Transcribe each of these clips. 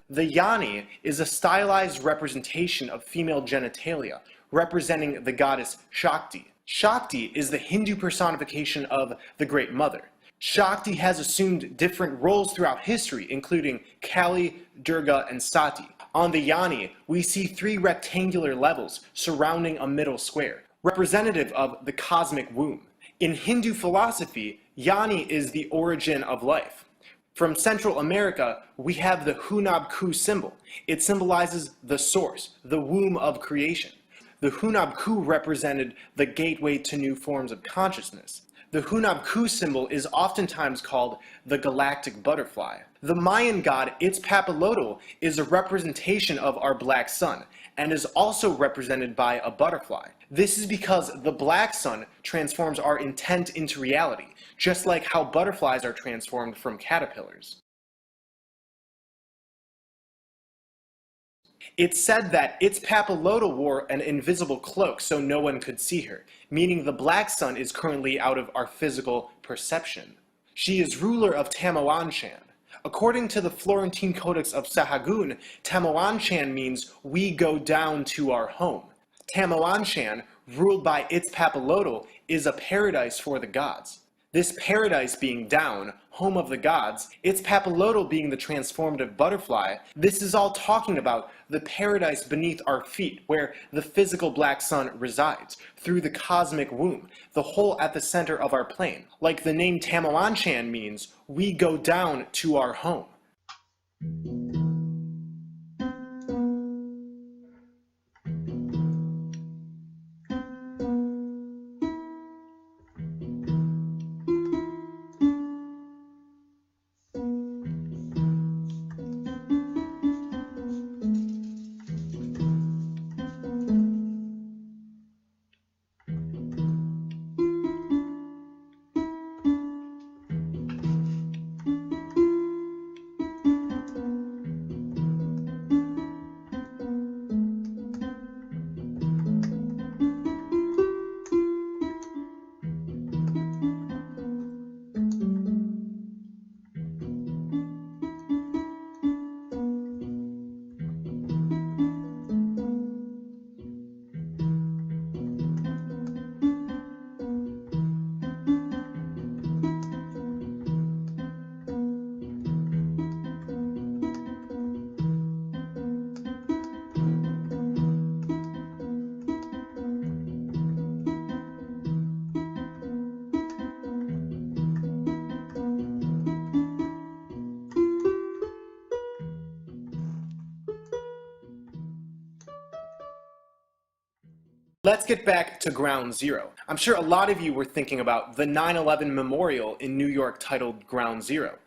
The yoni is a stylized representation of female genitalia, representing the goddess Shakti. Shakti is the Hindu personification of the Great Mother. Shakti has assumed different roles throughout history, including Kali, Durga, and Sati. On the yoni, we see 3 rectangular levels surrounding a middle square, representative of the cosmic womb. In Hindu philosophy, yoni is the origin of life. From Central America, we have the Hunab Ku symbol. It symbolizes the source, the womb of creation. The Hunab Ku represented the gateway to new forms of consciousness. The Hunab Ku symbol is oftentimes called the galactic butterfly. The Mayan god Itzpapalotl is a representation of our black sun, and is also represented by a butterfly. This is because the black sun transforms our intent into reality, just like how butterflies are transformed from caterpillars. It's said that Itzpapalotl wore an invisible cloak so no one could see her, meaning the black sun is currently out of our physical perception. She is ruler of Tamoanchan. According to the Florentine Codex of Sahagun, Tamoanchan means we go down to our home. Tamoanchan, ruled by Itzpapalotl, is a paradise for the gods. This paradise being down, home of the gods, Itzpapalotl being the transformative butterfly, this is all talking about the paradise beneath our feet, where the physical black sun resides, through the cosmic womb, the hole at the center of our plane. Like the name Tamoanchan means, we go down to our home. Let's get back to Ground Zero. I'm sure a lot of you were thinking about the 9/11 memorial in New York titled Ground Zero.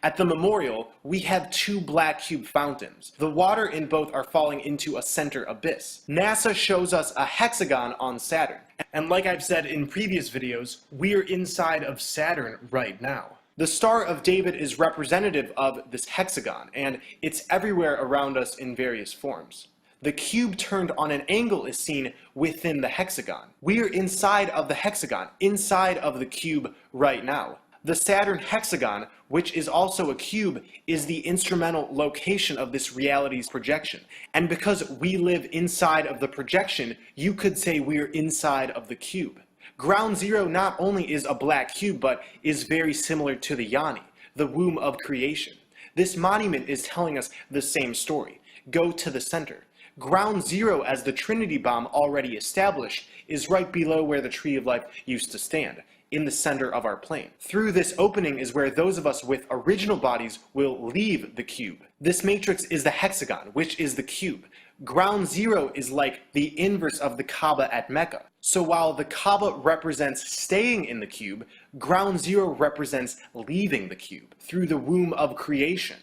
At the memorial, we have 2 black cube fountains. The water in both are falling into a center abyss. NASA shows us a hexagon on Saturn. And like I've said in previous videos, we're inside of Saturn right now. The Star of David is representative of this hexagon, and it's everywhere around us in various forms. The cube turned on an angle is seen within the hexagon. We are inside of the hexagon, inside of the cube right now. The Saturn hexagon, which is also a cube, is the instrumental location of this reality's projection. And because we live inside of the projection, you could say we're inside of the cube. Ground Zero not only is a black cube, but is very similar to the yoni, the womb of creation. This monument is telling us the same story. Go to the center. Ground Zero, as the Trinity bomb already established, is right below where the Tree of Life used to stand, in the center of our plane. Through this opening is where those of us with original bodies will leave the cube. This matrix is the hexagon, which is the cube. Ground Zero is like the inverse of the Kaaba at Mecca. So while the Kaaba represents staying in the cube, Ground Zero represents leaving the cube, through the womb of creation.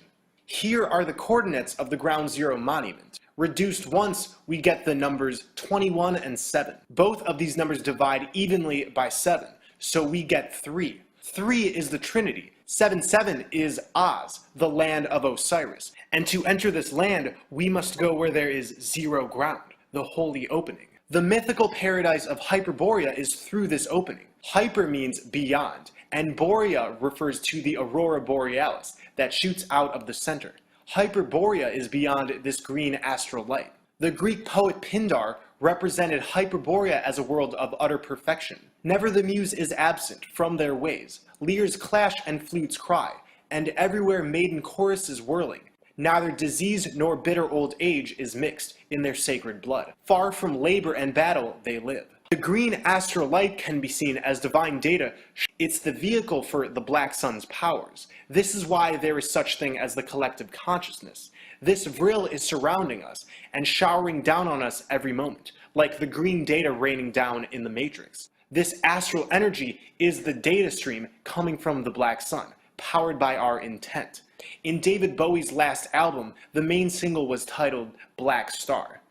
Here are the coordinates of the Ground Zero monument. Reduced once, we get the numbers 21 and 7. Both of these numbers divide evenly by 7, so we get 3. 3 is the Trinity. 7 is Oz, the land of Osiris. And to enter this land, we must go where there is zero ground, the holy opening. The mythical paradise of Hyperborea is through this opening. Hyper means beyond, and Borea refers to the aurora borealis that shoots out of the center. Hyperborea is beyond this green astral light. The Greek poet Pindar represented Hyperborea as a world of utter perfection. Never the muse is absent from their ways. Lyres clash and flutes cry, and everywhere maiden choruses whirling. Neither disease nor bitter old age is mixed in their sacred blood. Far from labor and battle they live. The green astral light can be seen as divine data. It's the vehicle for the black sun's powers. This is why there is such thing as the collective consciousness. This vril is surrounding us and showering down on us every moment, like the green data raining down in the Matrix. This astral energy is the data stream coming from the black sun, powered by our intent. In David Bowie's last album, the main single was titled Black Star.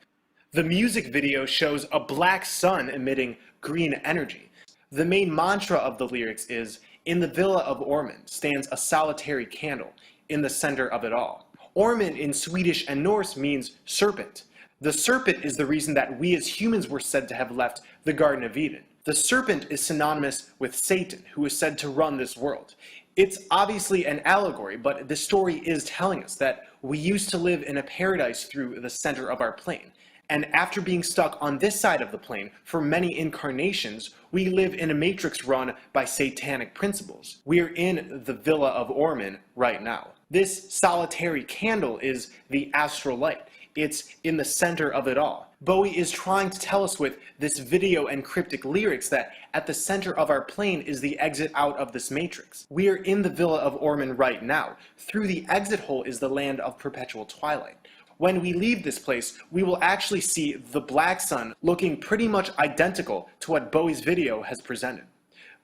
The music video shows a black sun emitting green energy. The main mantra of the lyrics is, "In the villa of Ormond stands a solitary candle, in the center of it all." Ormond in Swedish and Norse means serpent. The serpent is the reason that we as humans were said to have left the Garden of Eden. The serpent is synonymous with Satan, who is said to run this world. It's obviously an allegory, but the story is telling us that we used to live in a paradise through the center of our plane. And after being stuck on this side of the plane for many incarnations, we live in a matrix run by satanic principles. We're in the Villa of Ormond right now. This solitary candle is the astral light. It's in the center of it all. Bowie is trying to tell us with this video and cryptic lyrics that at the center of our plane is the exit out of this matrix. We are in the Villa of Ormond right now. Through the exit hole is the land of perpetual twilight. When we leave this place, we will actually see the black sun looking pretty much identical to what Bowie's video has presented.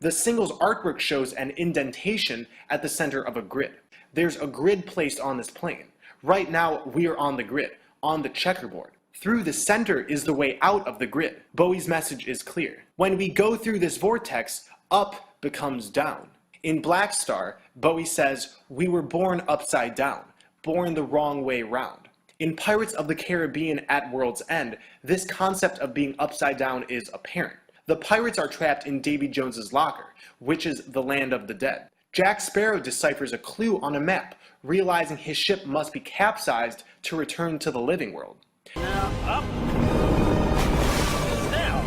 The single's artwork shows an indentation at the center of a grid. There's a grid placed on this plane. Right now, we are on the grid, on the checkerboard. Through the center is the way out of the grid. Bowie's message is clear. When we go through this vortex, up becomes down. In Black Star, Bowie says, "We were born upside down, born the wrong way round." In Pirates of the Caribbean at World's End, this concept of being upside down is apparent. The pirates are trapped in Davy Jones's locker, which is the land of the dead. Jack Sparrow deciphers a clue on a map, realizing his ship must be capsized to return to the living world. Now up. Down.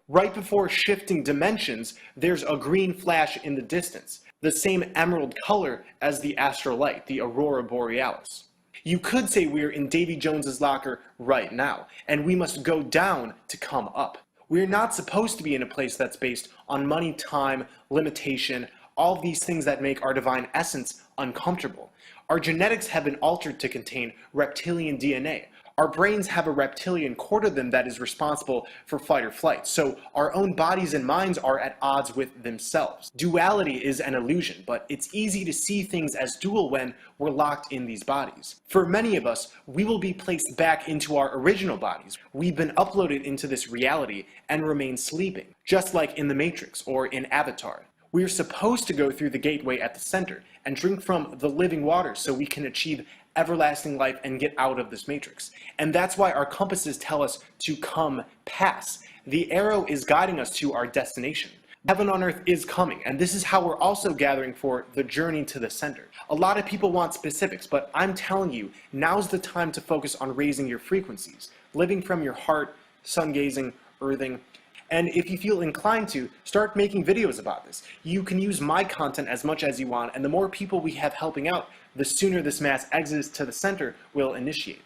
Right before shifting dimensions, there's a green flash in the distance, the same emerald color as the astral light, the aurora borealis. You could say we're in Davy Jones's locker right now, and we must go down to come up. We're not supposed to be in a place that's based on money, time, limitation, all these things that make our divine essence uncomfortable. Our genetics have been altered to contain reptilian DNA. Our brains have a reptilian core to them that is responsible for fight or flight, so our own bodies and minds are at odds with themselves. Duality is an illusion, but it's easy to see things as dual when we're locked in these bodies. For many of us, we will be placed back into our original bodies. We've been uploaded into this reality and remain sleeping, just like in the Matrix or in Avatar. We are supposed to go through the gateway at the center and drink from the living water so we can achieve everlasting life and get out of this matrix. And that's why our compasses tell us to come pass. The arrow is guiding us to our destination. Heaven on earth is coming, and this is how we're also gathering for the journey to the center. A lot of people want specifics, but I'm telling you, now's the time to focus on raising your frequencies, living from your heart, sun gazing, earthing. And if you feel inclined to, start making videos about this. You can use my content as much as you want, and the more people we have helping out, the sooner this mass exodus to the center will initiate.